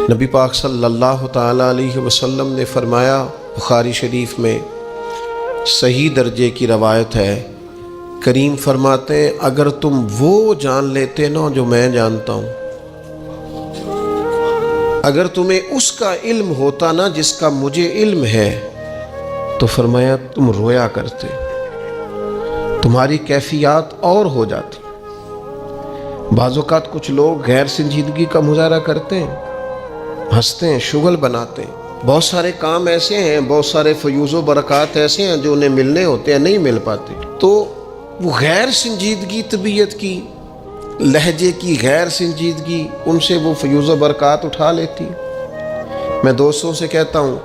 نبی پاک صلی اللہ تعالیٰ علیہ وسلم نے فرمایا، بخاری شریف میں صحیح درجے کی روایت ہے، کریم فرماتے ہیں اگر تم وہ جان لیتے نا جو میں جانتا ہوں، اگر تمہیں اس کا علم ہوتا نا جس کا مجھے علم ہے، تو فرمایا تم رویا کرتے، تمہاری کیفیات اور ہو جاتی۔ بعض اوقات کچھ لوگ غیر سنجیدگی کا مظاہرہ کرتے ہیں، ہنستے ہیں، شغل بناتے ہیں، بہت سارے کام ایسے ہیں، بہت سارے فیوز و برکات ایسے ہیں جو انہیں ملنے ہوتے ہیں، نہیں مل پاتے، تو وہ غیر سنجیدگی طبیعت کی، لہجے کی غیر سنجیدگی، ان سے وہ فیوز و برکات اٹھا لیتی۔ میں دوستوں سے کہتا ہوں،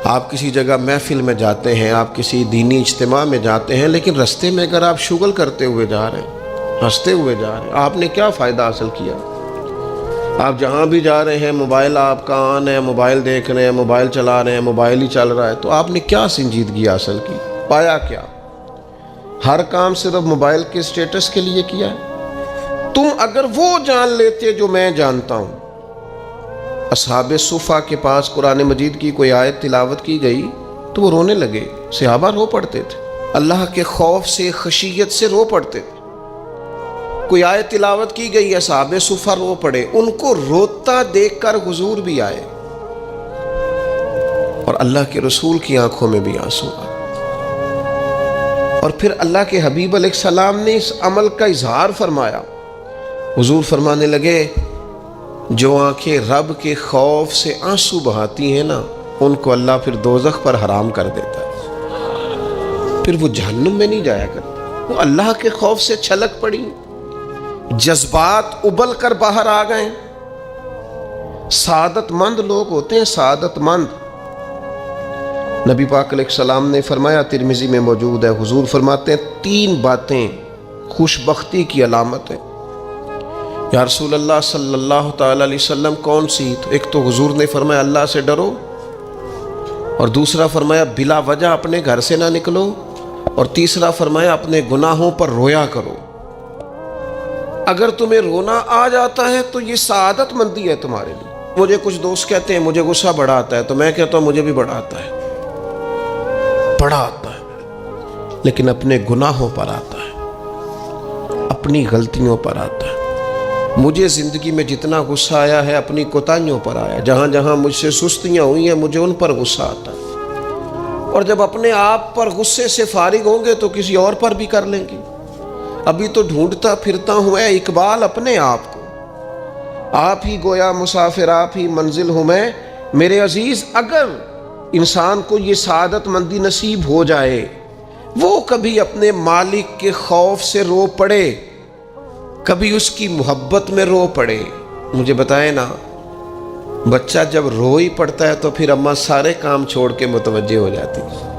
آپ کسی جگہ محفل میں جاتے ہیں، آپ کسی دینی اجتماع میں جاتے ہیں، لیکن رستے میں اگر آپ شغل کرتے ہوئے جا رہے ہیں، ہنستے ہوئے جا رہے ہیں، آپ نے کیا فائدہ حاصل کیا؟ آپ جہاں بھی جا رہے ہیں، موبائل آپ کا آن ہے، موبائل دیکھ رہے ہیں، موبائل چلا رہے ہیں، موبائل ہی چل رہا ہے، تو آپ نے کیا سنجیدگی حاصل کی؟ پایا کیا؟ ہر کام صرف موبائل کے سٹیٹس کے لیے کیا ہے؟ تم اگر وہ جان لیتے جو میں جانتا ہوں۔ اصحاب صفا کے پاس قرآن مجید کی کوئی آیت تلاوت کی گئی تو وہ رونے لگے، صحابہ رو پڑتے تھے، اللہ کے خوف سے، خشیت سے رو پڑتے تھے۔ کوئی آیت تلاوت کی گئی، اصحاب صفا رو پڑے، ان کو روتا دیکھ کر حضور بھی آئے اور اللہ کے رسول کی آنکھوں میں بھی آنسو آئے، اور پھر اللہ کے حبیب علیہ السلام نے اس عمل کا اظہار فرمایا۔ حضور فرمانے لگے، جو آنکھیں رب کے خوف سے آنسو بہاتی ہیں نا، ان کو اللہ پھر دوزخ پر حرام کر دیتا ہے، پھر وہ جہنم میں نہیں جایا کرتا، وہ اللہ کے خوف سے چھلک پڑی، جذبات ابل کر باہر آ گئے۔ سعادت مند لوگ ہوتے ہیں، سعادت مند۔ نبی پاک علیہ السلام نے فرمایا، ترمذی میں موجود ہے، حضور فرماتے ہیں 3 باتیں خوش بختی کی علامت ہیں۔ یا رسول اللہ صلی اللہ تعالیٰ علیہ وسلم کون سی؟ تو ایک تو حضور نے فرمایا اللہ سے ڈرو، اور دوسرا فرمایا بلا وجہ اپنے گھر سے نہ نکلو، اور تیسرا فرمایا اپنے گناہوں پر رویا کرو۔ اگر تمہیں رونا آ جاتا ہے تو یہ سعادت مندی ہے تمہارے لیے۔ مجھے کچھ دوست کہتے ہیں مجھے غصہ بڑا آتا ہے، تو میں کہتا ہوں مجھے بھی بڑا آتا ہے، بڑا آتا ہے، لیکن اپنے گناہوں پر آتا ہے، اپنی غلطیوں پر آتا ہے۔ مجھے زندگی میں جتنا غصہ آیا ہے اپنی کوتاہیوں پر آیا، جہاں جہاں مجھ سے سستیاں ہوئی ہیں مجھے ان پر غصہ آتا ہے، اور جب اپنے آپ پر غصے سے فارغ ہوں گے تو کسی اور پر بھی کر لیں گے۔ ابھی تو ڈھونڈتا پھرتا ہوں اے اقبال اپنے آپ کو، آپ ہی گویا مسافر، آپ ہی منزل ہوں میں۔ میرے عزیز، اگر انسان کو یہ سعادت مندی نصیب ہو جائے، وہ کبھی اپنے مالک کے خوف سے رو پڑے، کبھی اس کی محبت میں رو پڑے۔ مجھے بتائیں نا، بچہ جب رو ہی پڑتا ہے تو پھر اماں سارے کام چھوڑ کے متوجہ ہو جاتی ہے۔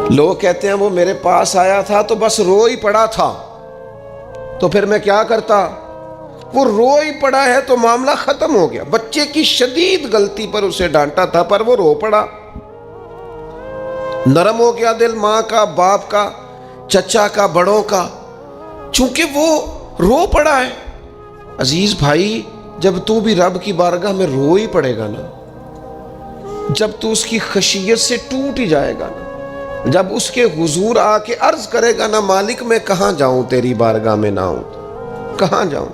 لوگ کہتے ہیں وہ میرے پاس آیا تھا تو بس رو ہی پڑا تھا، تو پھر میں کیا کرتا؟ وہ رو ہی پڑا ہے تو معاملہ ختم ہو گیا۔ بچے کی شدید غلطی پر اسے ڈانٹا تھا، پر وہ رو پڑا، نرم ہو گیا دل ماں کا، باپ کا، چچا کا، بڑوں کا، چونکہ وہ رو پڑا ہے۔ عزیز بھائی، جب تو بھی رب کی بارگاہ میں رو ہی پڑے گا نا، جب تو اس کی خشیت سے ٹوٹ ہی جائے گا نا، جب اس کے حضور آ کے عرض کرے گا نا، مالک میں کہاں جاؤں تیری بارگاہ میں نہ ہوں، کہاں جاؤں؟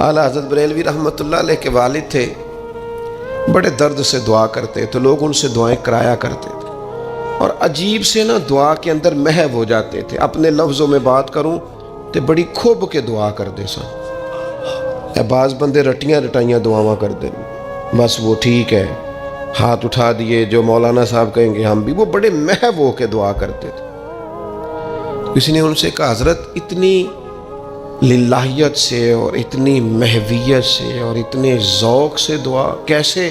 اعلیٰ حضرت بریلوی رحمۃ اللہ علیہ کے والد تھے، بڑے درد سے دعا کرتے تو لوگ ان سے دعائیں کرایا کرتے تھے، اور عجیب سے نا دعا کے اندر محو ہو جاتے تھے۔ اپنے لفظوں میں بات کروں تو بڑی کھوب کے دعا کر دے سن، بعض بندے رٹیاں رٹائیاں دعاواں کر دیں، بس وہ ٹھیک ہے، ہاتھ اٹھا دیے، جو مولانا صاحب کہیں گے ہم بھی، وہ بڑے محو ہو کے دعا کرتے تھے۔ کسی نے ان سے کہا حضرت اتنی للہیت سے اور اتنی محویت سے اور اتنے ذوق سے دعا کیسے؟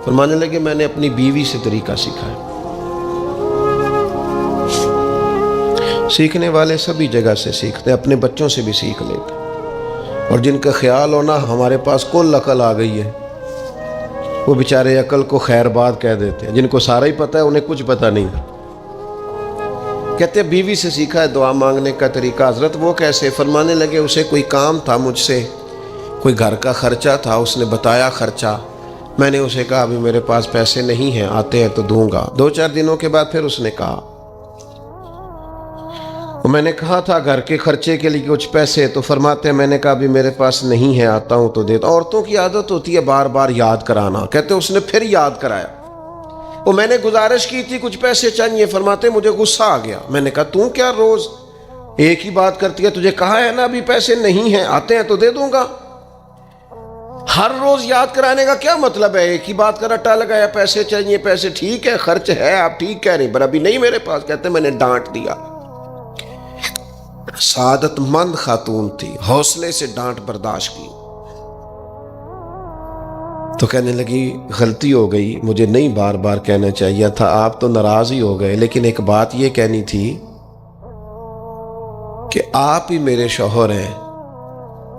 فرمانے لگے میں نے اپنی بیوی سے طریقہ سیکھا ہے۔ سیکھنے والے سبھی جگہ سے سیکھتے، اپنے بچوں سے بھی سیکھ لیتے، اور جن کا خیال ہونا ہمارے پاس کل عقل آ گئی ہے، وہ بیچارے عقل کو خیر بات کہہ دیتے ہیں، جن کو سارا ہی پتہ ہے انہیں کچھ پتہ نہیں۔ کہتے بیوی سے سیکھا ہے دعا مانگنے کا طریقہ۔ حضرت وہ کیسے؟ فرمانے لگے اسے کوئی کام تھا مجھ سے، کوئی گھر کا خرچہ تھا، اس نے بتایا خرچہ، میں نے اسے کہا ابھی میرے پاس پیسے نہیں ہیں، آتے ہیں تو دوں گا۔ 2-4 دنوں کے بعد پھر اس نے کہا، میں نے کہا تھا گھر کے خرچے کے لیے کچھ پیسے، تو فرماتے ہیں میں نے کہا ابھی میرے پاس نہیں ہے، آتا ہوں تو دیتا۔ عورتوں کی عادت ہوتی ہے بار بار یاد کرانا، کہتے اس نے پھر یاد کرایا، وہ میں نے گزارش کی تھی کچھ پیسے چاہیے، فرماتے مجھے غصہ آ گیا۔ میں نے کہا تو کیا روز ایک ہی بات کرتی ہے، تجھے کہا ہے نا ابھی پیسے نہیں ہیں، آتے ہیں تو دے دوں گا۔ ہر روز یاد کرانے کا کیا مطلب ہے؟ ایک ہی بات کا رٹا لگایا، پیسے چاہیے، پیسے ٹھیک ہے، خرچ ہے، آپ ٹھیک کہہ رہے ہیں، پر ابھی نہیں میرے پاس۔ کہتے میں نے ڈانٹ دیا۔ سعادت مند خاتون تھی، حوصلے سے ڈانٹ برداشت کی۔ تو کہنے لگی غلطی ہو گئی، مجھے نہیں بار بار کہنا چاہیے تھا، آپ تو ناراض ہی ہو گئے، لیکن ایک بات یہ کہنی تھی کہ آپ ہی میرے شوہر ہیں،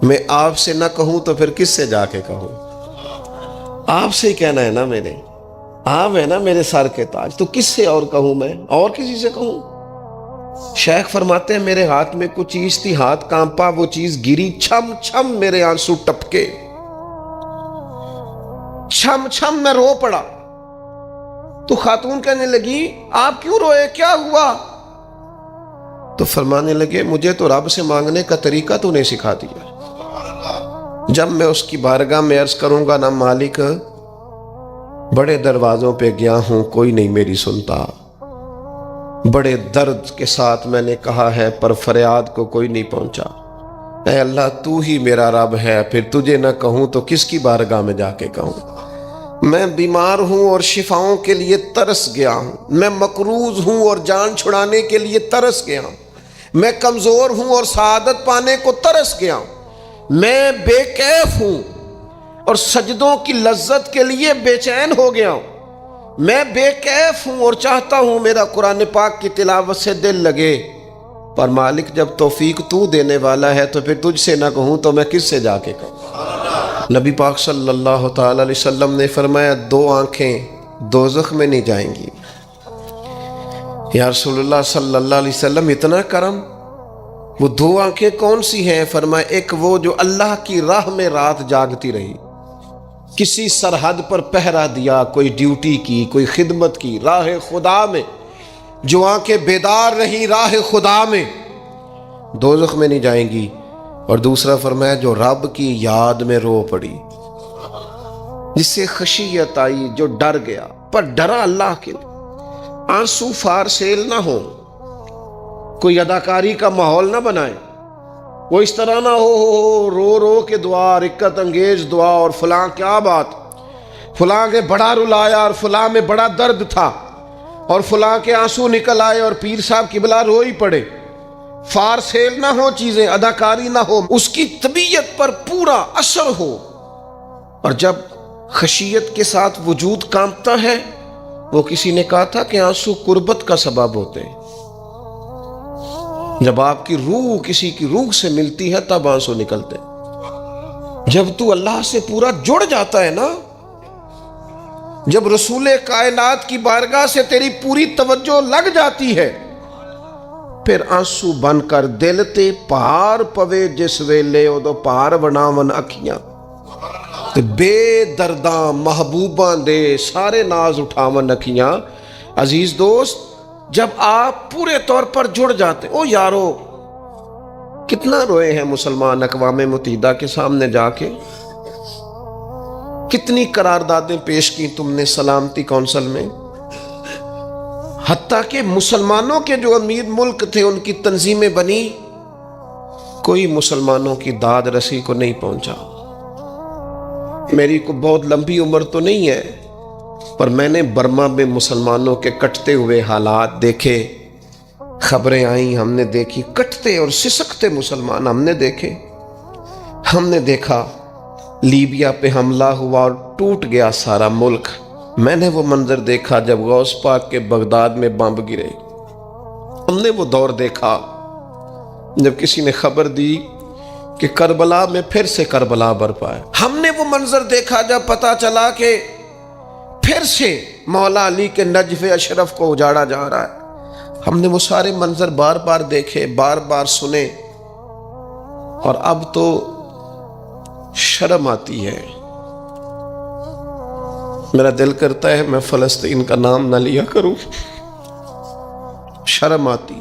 میں آپ سے نہ کہوں تو پھر کس سے جا کے کہوں؟ آپ سے ہی کہنا ہے نا، میرے آپ ہے نا میرے سر کے تاج، تو کس سے اور کہوں؟ میں اور کسی سے کہوں؟ شیخ فرماتے ہیں میرے ہاتھ میں کچھ چیز تھی، ہاتھ کانپا، وہ چیز گری، چھم چھم میرے آنسو ٹپکے، چھم چھم میں رو پڑا۔ تو خاتون کہنے لگی آپ کیوں روئے، کیا ہوا؟ تو فرمانے لگے مجھے تو رب سے مانگنے کا طریقہ تو نہیں سکھا دیا، جب میں اس کی بارگاہ میں عرض کروں گا نا مالک بڑے دروازوں پہ گیا ہوں کوئی نہیں میری سنتا، بڑے درد کے ساتھ میں نے کہا ہے پر فریاد کو کوئی نہیں پہنچا، اے اللہ تو ہی میرا رب ہے، پھر تجھے نہ کہوں تو کس کی بارگاہ میں جا کے کہوں؟ میں بیمار ہوں اور شفاؤں کے لیے ترس گیا ہوں، میں مقروض ہوں اور جان چھڑانے کے لیے ترس گیا ہوں، میں کمزور ہوں اور سعادت پانے کو ترس گیا ہوں، میں بے کیف ہوں اور سجدوں کی لذت کے لیے بے چین ہو گیا ہوں، میں بے کیف ہوں اور چاہتا ہوں میرا قرآن پاک کی تلاوت سے دل لگے، پر مالک جب توفیق تو دینے والا ہے تو پھر تجھ سے نہ کہوں تو میں کس سے جا کے کہوں؟ نبی پاک صلی اللہ تعالی علیہ وسلم نے فرمایا 2 آنکھیں دوزخ میں نہیں جائیں گی۔ یا رسول اللہ صلی اللہ علیہ وسلم اتنا کرم، وہ 2 آنکھیں کون سی ہیں؟ فرمایا ایک وہ جو اللہ کی راہ میں رات جاگتی رہی، کسی سرحد پر پہرا دیا، کوئی ڈیوٹی کی، کوئی خدمت کی، راہ خدا میں جو آنکھیں بیدار رہی راہ خدا میں، دوزخ میں نہیں جائیں گی۔ اور دوسرا فرمایا جو رب کی یاد میں رو پڑی، جس سے خشیت آئی، جو ڈر گیا، پر ڈرا اللہ کے لیے، آنسو فار سیل نہ ہو، کوئی اداکاری کا ماحول نہ بنائے، وہ اس طرح نہ ہو رو رو کے دعا، رکت انگیز دعا، اور فلاں کیا بات، فلاں کے بڑا رلایا اور فلاں میں بڑا درد تھا اور فلاں کے آنسو نکل آئے اور پیر صاحب قبلہ رو ہی پڑے، فار سیل نہ ہو چیزیں، اداکاری نہ ہو، اس کی طبیعت پر پورا اثر ہو۔ اور جب خشیت کے ساتھ وجود کانپتا ہے، وہ کسی نے کہا تھا کہ آنسو قربت کا سبب ہوتے ہیں، جب آپ کی روح کسی کی روح سے ملتی ہے تب آنسو نکلتے ہیں۔ جب تو اللہ سے پورا جڑ جاتا ہے نا، جب رسول کائنات کی بارگاہ سے تیری پوری توجہ لگ جاتی ہے، پھر آنسو بن کر دل تے پار پوے جس ویلے ادو پار بناون اکھیاں، تے بے درداں محبوباں دے سارے ناز اٹھاون اکھیاں۔ عزیز دوست، جب آپ پورے طور پر جڑ جاتے، او یارو کتنا روئے ہیں مسلمان اقوام متحدہ کے سامنے جا کے، کتنی قراردادیں پیش کی تم نے سلامتی کونسل میں، حتیٰ کہ مسلمانوں کے جو امیر ملک تھے ان کی تنظیمیں بنی، کوئی مسلمانوں کی داد رسی کو نہیں پہنچا۔ میری کو بہت لمبی عمر تو نہیں ہے، پر میں نے برما میں مسلمانوں کے کٹتے ہوئے حالات دیکھے، خبریں آئیں، ہم نے دیکھی کٹتے اور سسکتے مسلمان ہم نے دیکھے۔ ہم نے دیکھا لیبیا پہ حملہ ہوا اور ٹوٹ گیا سارا ملک۔ میں نے وہ منظر دیکھا جب غوث پاک کے بغداد میں بمب گرے۔ ہم نے وہ دور دیکھا جب کسی نے خبر دی کہ کربلا میں پھر سے کربلا برپا ہے۔ ہم نے وہ منظر دیکھا جب پتا چلا کہ پھر سے مولا علی کے نجف اشرف کو اجاڑا جا رہا ہے۔ ہم نے وہ سارے منظر بار بار دیکھے، بار بار سنے، اور اب تو شرم آتی ہے میرا دل کرتا ہے میں فلسطین کا نام نہ لیا کروں، شرم آتی۔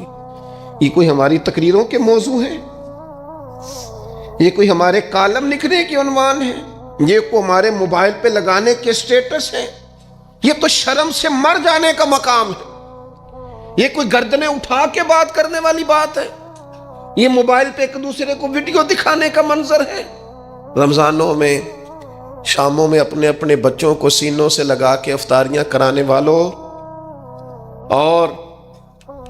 یہ کوئی ہماری تقریروں کے موضوع ہیں؟ یہ کوئی ہمارے کالم لکھنے کے عنوان ہیں؟ یہ کوئی ہمارے موبائل پہ لگانے کے سٹیٹس ہیں؟ یہ تو شرم سے مر جانے کا مقام ہے۔ یہ کوئی گردنیں اٹھا کے بات کرنے والی بات ہے؟ یہ موبائل پہ ایک دوسرے کو ویڈیو دکھانے کا منظر ہے؟ رمضانوں میں شاموں میں اپنے اپنے بچوں کو سینوں سے لگا کے افطاریاں کرانے والوں اور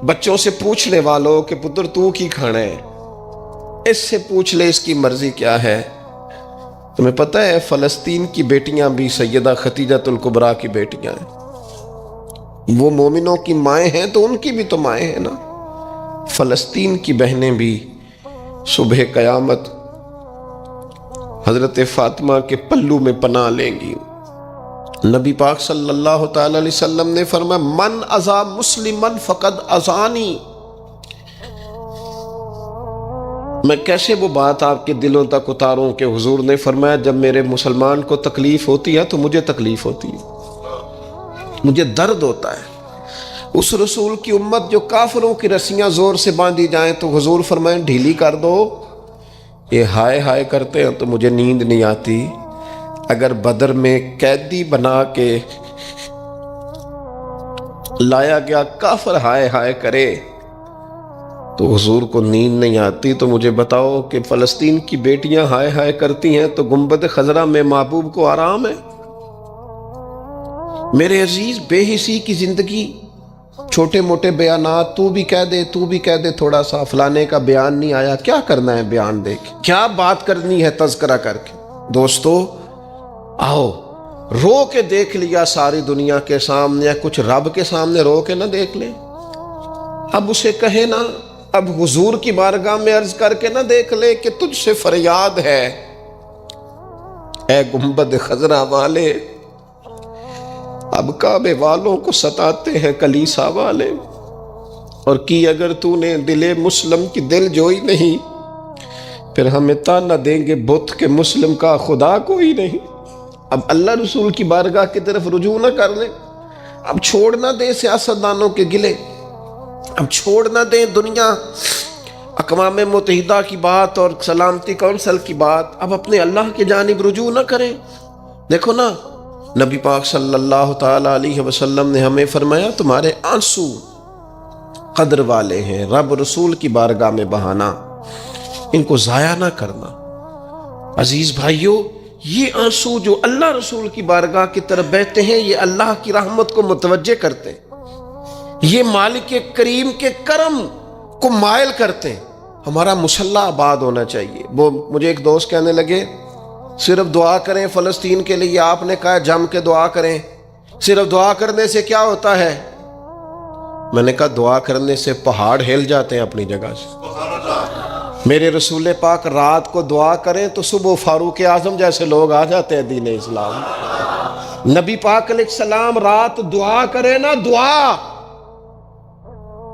بچوں سے پوچھنے والوں کہ پتر تو کی کھانا ہے، اس سے پوچھ لے اس کی مرضی کیا ہے۔ تمہیں پتہ ہے فلسطین کی بیٹیاں بھی سیدہ خدیجۃ الکبریٰ کی بیٹیاں ہیں، وہ مومنوں کی مائیں ہیں تو ان کی بھی تو مائیں ہیں نا۔ فلسطین کی بہنیں بھی صبح قیامت حضرت فاطمہ کے پلو میں پناہ لیں گی۔ نبی پاک صلی اللہ تعالی علیہ وسلم نے فرمایا من اذا مسلمن فقد اذانی۔ میں کیسے وہ بات آپ کے دلوں تک اتاروں کہ حضور نے فرمایا جب میرے مسلمان کو تکلیف ہوتی ہے تو مجھے تکلیف ہوتی ہے، مجھے درد ہوتا ہے۔ اس رسول کی امت جو کافروں کی رسیاں زور سے باندھی جائیں تو حضور فرمائیں ڈھیلی کر دو، یہ ہائے ہائے کرتے ہیں تو مجھے نیند نہیں آتی۔ اگر بدر میں قیدی بنا کے لایا گیا کافر ہائے ہائے کرے تو حضور کو نیند نہیں آتی، تو مجھے بتاؤ کہ فلسطین کی بیٹیاں ہائے ہائے کرتی ہیں تو گنبد خضرا میں محبوب کو آرام ہے؟ میرے عزیز، بے حسی کی زندگی، چھوٹے موٹے بیانات، تو بھی کہہ دے تھوڑا سا فلانے کا بیان نہیں آیا، کیا کرنا ہے بیان دے کے، کیا بات کرنی ہے تذکرہ کر کے؟ دوستو آؤ رو کے دیکھ لیا ساری دنیا کے سامنے، کچھ رب کے سامنے رو کے نہ دیکھ لے؟ اب اسے کہے نا، اب حضور کی بارگاہ میں عرض کر کے نہ دیکھ لے کہ تجھ سے فریاد ہے اے گنبد خضرا والے، اب کعبے والوں کو ستاتے ہیں کلیسا والے، اور کی اگر تو نے دل مسلم کی دل جوئی نہیں، پھر ہمیں تانا دیں گے بت کہ مسلم کا خدا کوئی نہیں۔ اب اللہ رسول کی بارگاہ کی طرف رجوع نہ کر لیں، اب چھوڑ نہ دیں سیاستدانوں کے گلے، اب چھوڑ نہ دیں دنیا اقوام متحدہ کی بات اور سلامتی کونسل کی بات، اب اپنے اللہ کی جانب رجوع نہ کریں۔ دیکھو نا، نبی پاک صلی اللہ تعالی علیہ وسلم نے ہمیں فرمایا تمہارے آنسو قدر والے ہیں، رب رسول کی بارگاہ میں بہانا، ان کو ضائع نہ کرنا۔ عزیز بھائیو، یہ آنسو جو اللہ رسول کی بارگاہ کی طرف بہتے ہیں یہ اللہ کی رحمت کو متوجہ کرتے ہیں، یہ مالک کریم کے کرم کو مائل کرتے ہیں۔ ہمارا مسلح آباد ہونا چاہیے۔ وہ مجھے ایک دوست کہنے لگے صرف دعا کریں فلسطین کے لیے، آپ نے کہا جم کے دعا کریں، صرف دعا کرنے سے کیا ہوتا ہے؟ میں نے کہا دعا کرنے سے پہاڑ ہل جاتے ہیں اپنی جگہ سے۔ میرے رسول پاک رات کو دعا کریں تو صبح فاروق اعظم جیسے لوگ آ جاتے ہیں دین اسلام۔ نبی پاک علیہ السلام رات دعا کریں نا، دعا،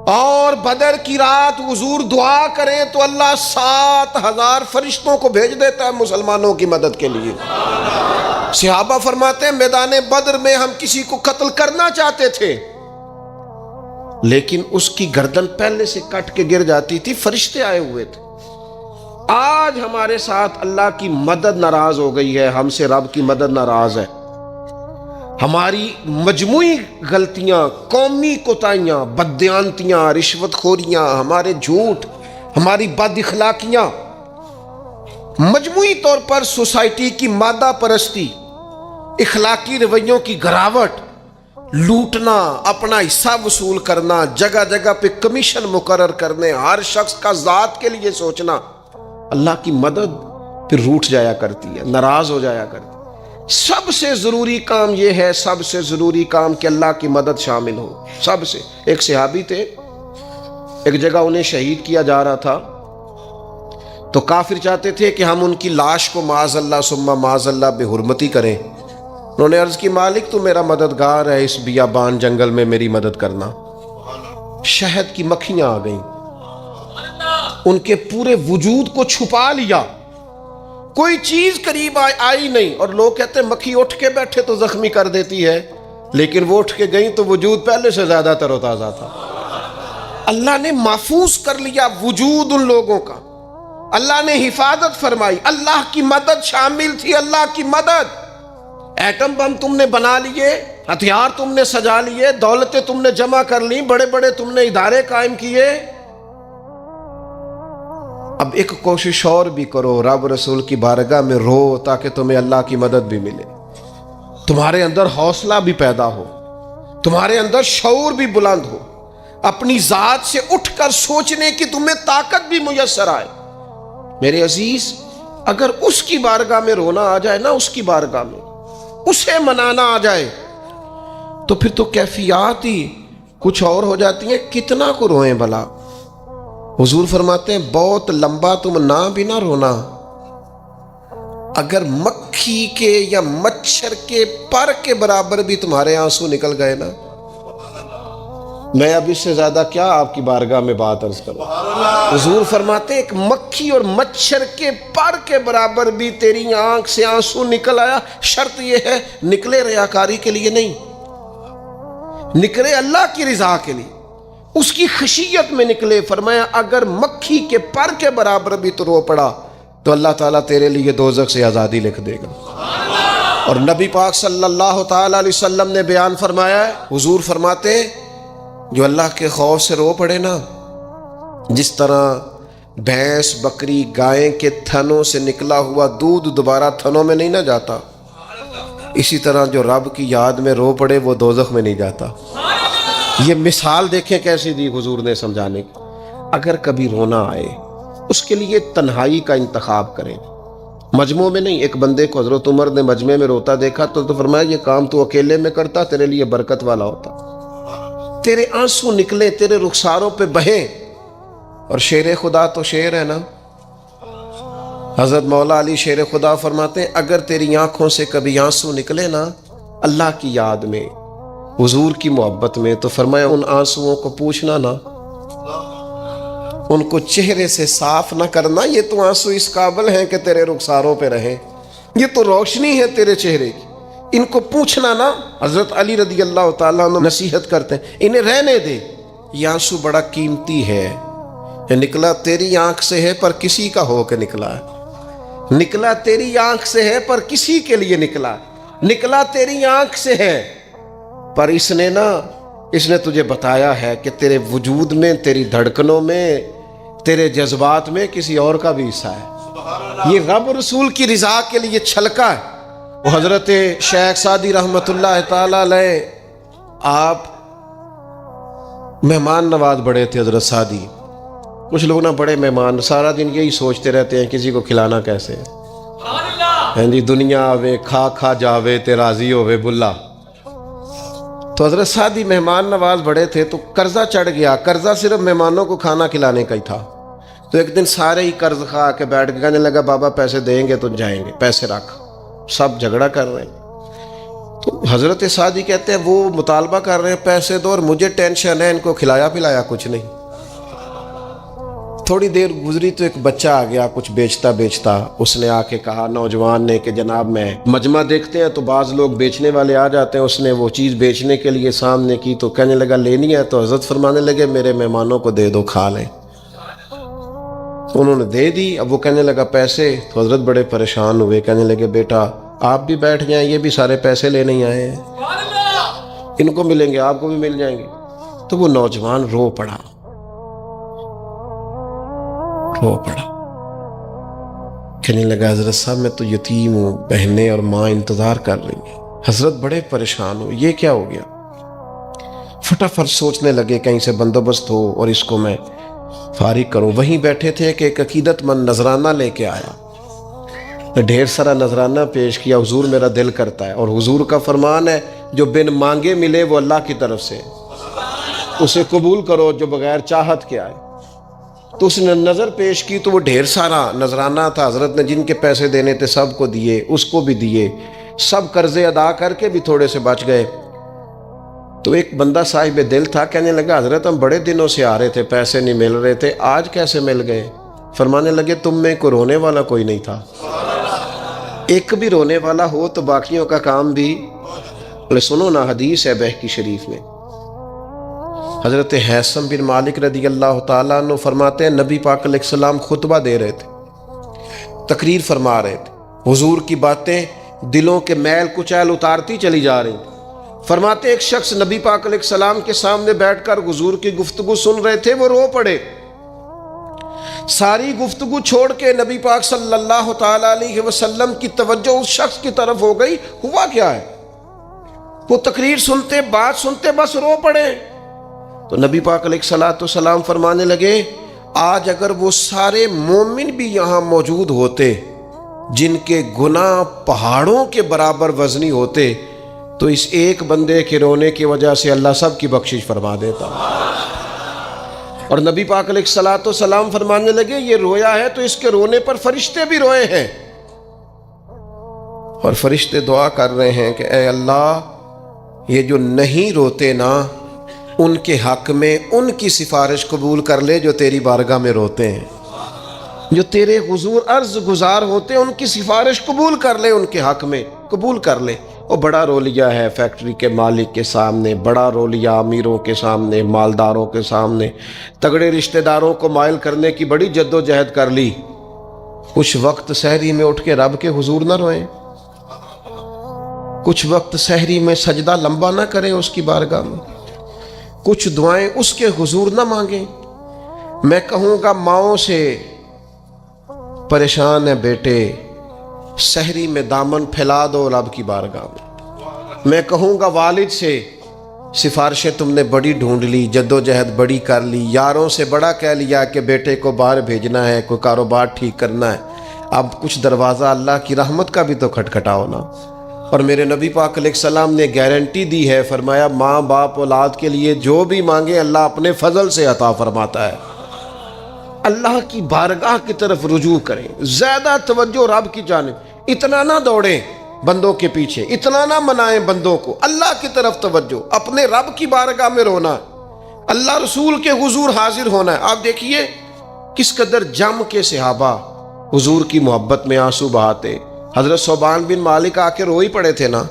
اور بدر کی رات حضور دعا کریں تو اللہ 7,000 فرشتوں کو بھیج دیتا ہے مسلمانوں کی مدد کے لیے۔ صحابہ فرماتے ہیں میدان بدر میں ہم کسی کو قتل کرنا چاہتے تھے لیکن اس کی گردن پہلے سے کٹ کے گر جاتی تھی، فرشتے آئے ہوئے تھے۔ آج ہمارے ساتھ اللہ کی مدد ناراض ہو گئی ہے، ہم سے رب کی مدد ناراض ہے۔ ہماری مجموعی غلطیاں، قومی کوتاہیاں، بددیانتیاں، رشوت خوریاں، ہمارے جھوٹ، ہماری بد اخلاقیاں، مجموعی طور پر سوسائٹی کی مادہ پرستی، اخلاقی رویوں کی گراوٹ، لوٹنا، اپنا حصہ وصول کرنا، جگہ جگہ پہ کمیشن مقرر کرنے، ہر شخص کا ذات کے لیے سوچنا، اللہ کی مدد پھر روٹ جایا کرتی ہے، ناراض ہو جایا کرتی ہے۔ سب سے ضروری کام یہ ہے، سب سے ضروری کام کہ اللہ کی مدد شامل ہو۔ سب سے، ایک صحابی تھے، ایک جگہ انہیں شہید کیا جا رہا تھا تو کافر چاہتے تھے کہ ہم ان کی لاش کو معاذ اللہ ثم معاذ اللہ بے حرمتی کریں۔ انہوں نے عرض کی مالک تو میرا مددگار ہے، اس بیابان جنگل میں میری مدد کرنا۔ شہد کی مکھیاں آ گئیں، ان کے پورے وجود کو چھپا لیا، کوئی چیز قریب آئی نہیں. اور لوگ کہتے ہیں مکھی اٹھ کے بیٹھے تو زخمی کر دیتی ہے، لیکن وہ اٹھ کے گئیں تو وجود پہلے سے زیادہ تر و تازہ تھا. اللہ نے محفوظ کر لیا وجود ان لوگوں کا، اللہ نے حفاظت فرمائی، اللہ کی مدد شامل تھی. اللہ کی مدد. ایٹم بم تم نے بنا لیے، ہتھیار تم نے سجا لیے، دولتیں تم نے جمع کر لی، بڑے بڑے تم نے ادارے قائم کیے. اب ایک کوشش اور بھی کرو، رب رسول کی بارگاہ میں رو تاکہ تمہیں اللہ کی مدد بھی ملے، تمہارے اندر حوصلہ بھی پیدا ہو، تمہارے اندر شعور بھی بلند ہو، اپنی ذات سے اٹھ کر سوچنے کی تمہیں طاقت بھی میسر آئے. میرے عزیز، اگر اس کی بارگاہ میں رونا آ جائے نا، اس کی بارگاہ میں اسے منانا آ جائے، تو پھر تو کیفیات ہی کچھ اور ہو جاتی ہیں. کتنا کو روئیں بھلا؟ حضور فرماتے ہیں بہت لمبا تم نہ بھی نہ رونا، اگر مکھی کے یا مچھر کے پر کے برابر بھی تمہارے آنسو نکل گئے نا، میں اب اس سے زیادہ کیا آپ کی بارگاہ میں بات عرض کروں. حضور فرماتے ہیں ایک مکھی اور مچھر کے پر کے برابر بھی تیری آنکھ سے آنسو نکل آیا، شرط یہ ہے نکلے ریاکاری کے لیے نہیں، نکلے اللہ کی رضا کے لیے، اس کی خشیت میں نکلے. فرمایا اگر مکھی کے پر کے برابر بھی تو رو پڑا تو اللہ تعالیٰ تیرے لیے دوزخ سے آزادی لکھ دے گا. اور نبی پاک صلی اللہ تعالیٰ علیہ وسلم نے بیان فرمایا ہے، حضور فرماتے ہیں جو اللہ کے خوف سے رو پڑے نا، جس طرح بھینس بکری گائے کے تھنوں سے نکلا ہوا دودھ دوبارہ تھنوں میں نہیں نہ جاتا، اسی طرح جو رب کی یاد میں رو پڑے وہ دوزخ میں نہیں جاتا. یہ مثال دیکھیں کیسی دی حضور نے سمجھانے کی. اگر کبھی رونا آئے اس کے لیے تنہائی کا انتخاب کریں، مجموع میں نہیں. ایک بندے کو حضرت عمر نے مجمع میں روتا دیکھا تو فرمایا یہ کام تو اکیلے میں کرتا، تیرے لیے برکت والا ہوتا، تیرے آنسو نکلے، تیرے رخساروں پہ بہیں. اور شیر خدا تو شیر ہے نا، حضرت مولا علی شیر خدا فرماتے ہیں اگر تیری آنکھوں سے کبھی آنسو نکلے نا اللہ کی یاد میں، حضور کی محبت میں، تو فرمایا ان آنسوؤں کو پوچھنا نا، ان کو چہرے سے صاف نہ کرنا. یہ تو آنسو اس قابل ہیں کہ تیرے رخساروں پہ رہیں، یہ تو روشنی ہے تیرے چہرے کی، ان کو پوچھنا نا. حضرت علی رضی اللہ تعالیٰ عنہ نصیحت کرتے ہیں انہیں رہنے دے، یہ آنسو بڑا قیمتی ہے، یہ نکلا تیری آنکھ سے ہے پر کسی کا ہو کے نکلا ہے، نکلا تیری آنکھ سے ہے پر کسی کے لیے نکلا، نکلا تیری آنکھ سے ہے پر اس نے تجھے بتایا ہے کہ تیرے وجود میں، تیری دھڑکنوں میں، تیرے جذبات میں کسی اور کا بھی حصہ ہے. یہ رب رسول کی رضا کے لیے چھلکا ہے. وہ حضرت شیخ سعدی رحمۃ اللہ تعالی علیہ آپ مہمان نواز بڑے تھے. حضرت سعدی کچھ لوگ نا بڑے مہمان، سارا دن یہی سوچتے رہتے ہیں کسی کو کھلانا کیسے ہے جی، دنیا آوے کھا کھا جاوے تے راضی ہووے بلا. تو حضرت سعدی مہمان نواز بڑے تھے تو قرضہ چڑھ گیا. قرضہ صرف مہمانوں کو کھانا کھلانے کا ہی تھا. تو ایک دن سارے ہی قرض کھا کے بیٹھ کے کہنے لگا بابا پیسے دیں گے تو جائیں گے، پیسے رکھ. سب جھگڑا کر رہے ہیں. تو حضرت سعدی کہتے ہیں وہ مطالبہ کر رہے ہیں پیسے دو اور مجھے ٹینشن ہے، ان کو کھلایا پلایا کچھ نہیں. تھوڑی دیر گزری تو ایک بچہ آ گیا کچھ بیچتا بیچتا. اس نے آ کے کہا نوجوان نے کہ جناب میں مجمع دیکھتے ہیں تو بعض لوگ بیچنے والے آ جاتے ہیں. اس نے وہ چیز بیچنے کے لیے سامنے کی تو کہنے لگا لینی ہے. تو حضرت فرمانے لگے میرے مہمانوں کو دے دو کھا لیں. تو انہوں نے دے دی. اب وہ کہنے لگا پیسے. تو حضرت بڑے پریشان ہوئے، کہنے لگے بیٹا آپ بھی بیٹھ جائیں، یہ بھی سارے پیسے لینے ہی آئے ہیں، ان کو ملیں گے آپ کو بھی مل جائیں گے. تو وہ نوجوان رو پڑا. کہنے لگا حضرت صاحب میں تو یتیم ہوں، بہنیں اور ماں انتظار کر رہی ہیں. حضرت بڑے پریشان ہو، یہ کیا ہو گیا؟ فٹافٹ سوچنے لگے کہیں سے بندوبست ہو اور اس کو میں فارغ کروں. وہیں بیٹھے تھے کہ ایک عقیدت مند نذرانہ لے کے آیا. ڈھیر سارا نذرانہ پیش کیا. حضور میرا دل کرتا ہے، اور حضور کا فرمان ہے جو بن مانگے ملے وہ اللہ کی طرف سے، اسے قبول کرو جو بغیر چاہت کے آئے. تو اس نے نظر پیش کی تو وہ ڈھیر سارا نذرانہ تھا. حضرت نے جن کے پیسے دینے تھے سب کو دیے، اس کو بھی دیے. سب قرضے ادا کر کے بھی تھوڑے سے بچ گئے. تو ایک بندہ صاحب دل تھا، کہنے لگا حضرت ہم بڑے دنوں سے آ رہے تھے، پیسے نہیں مل رہے تھے، آج کیسے مل گئے؟ فرمانے لگے تم میں کوئی رونے والا کوئی نہیں تھا. ایک بھی رونے والا ہو تو باقیوں کا کام بھی سنو نا. حدیث ہے بہقی شریف میں، حضرت ہیثم بن مالک رضی اللہ تعالیٰ عنہ فرماتے ہیں نبی پاک علیہ السلام خطبہ دے رہے تھے، تقریر فرما رہے تھے، حضور کی باتیں دلوں کے میل کچیل اتارتی چلی جا رہی تھی. فرماتے ایک شخص نبی پاک علیہ السلام کے سامنے بیٹھ کر حضور کی گفتگو سن رہے تھے، وہ رو پڑے. ساری گفتگو چھوڑ کے نبی پاک صلی اللہ تعالیٰ علیہ وسلم کی توجہ اس شخص کی طرف ہو گئی. ہوا کیا ہے؟ وہ تقریر سنتے، بات سنتے بس رو پڑے. تو نبی پاک علیہ السلام فرمانے لگے آج اگر وہ سارے مومن بھی یہاں موجود ہوتے جن کے گناہ پہاڑوں کے برابر وزنی ہوتے تو اس ایک بندے کے رونے کی وجہ سے اللہ سب کی بخشش فرما دیتا. اور نبی پاک علیہ السلام فرمانے لگے یہ رویا ہے تو اس کے رونے پر فرشتے بھی روئے ہیں، اور فرشتے دعا کر رہے ہیں کہ اے اللہ یہ جو نہیں روتے نا ان کے حق میں ان کی سفارش قبول کر لے جو تیری بارگاہ میں روتے ہیں، جو تیرے حضور عرض گزار ہوتے ہیں ان کی سفارش قبول کر لے، ان کے حق میں قبول کر لے. وہ بڑا رو لیا ہے فیکٹری کے مالک کے سامنے، بڑا رو لیا امیروں کے سامنے، مالداروں کے سامنے، تگڑے رشتہ داروں کو مائل کرنے کی بڑی جد و جہد کر لی. کچھ وقت سحری میں اٹھ کے رب کے حضور نہ روئیں، کچھ وقت سحری میں سجدہ لمبا نہ کریں اس کی بارگاہ میں، کچھ دعائیں اس کے حضور نہ مانگیں. میں کہوں گا ماؤں سے پریشان ہے بیٹے، سحری میں دامن پھیلا دو رب کی بارگاہ میں. میں کہوں گا والد سے سفارشیں تم نے بڑی ڈھونڈ لی، جد و جہد بڑی کر لی، یاروں سے بڑا کہہ لیا کہ بیٹے کو باہر بھیجنا ہے، کوئی کاروبار ٹھیک کرنا ہے، اب کچھ دروازہ اللہ کی رحمت کا بھی تو کھٹکھٹاؤ نا. اور میرے نبی پاک علیہ السلام نے گارنٹی دی ہے، فرمایا ماں باپ اولاد کے لیے جو بھی مانگے اللہ اپنے فضل سے عطا فرماتا ہے. اللہ کی بارگاہ کی طرف رجوع کریں، زیادہ توجہ رب کی جانب، اتنا نہ دوڑیں بندوں کے پیچھے، اتنا نہ منائیں بندوں کو، اللہ کی طرف توجہ، اپنے رب کی بارگاہ میں رونا، اللہ رسول کے حضور حاضر ہونا ہے. آپ دیکھیے کس قدر جم کے صحابہ حضور کی محبت میں آنسو بہاتے. حضرت ثوبان بن مالک آ کے رو ہی پڑے تھے نا،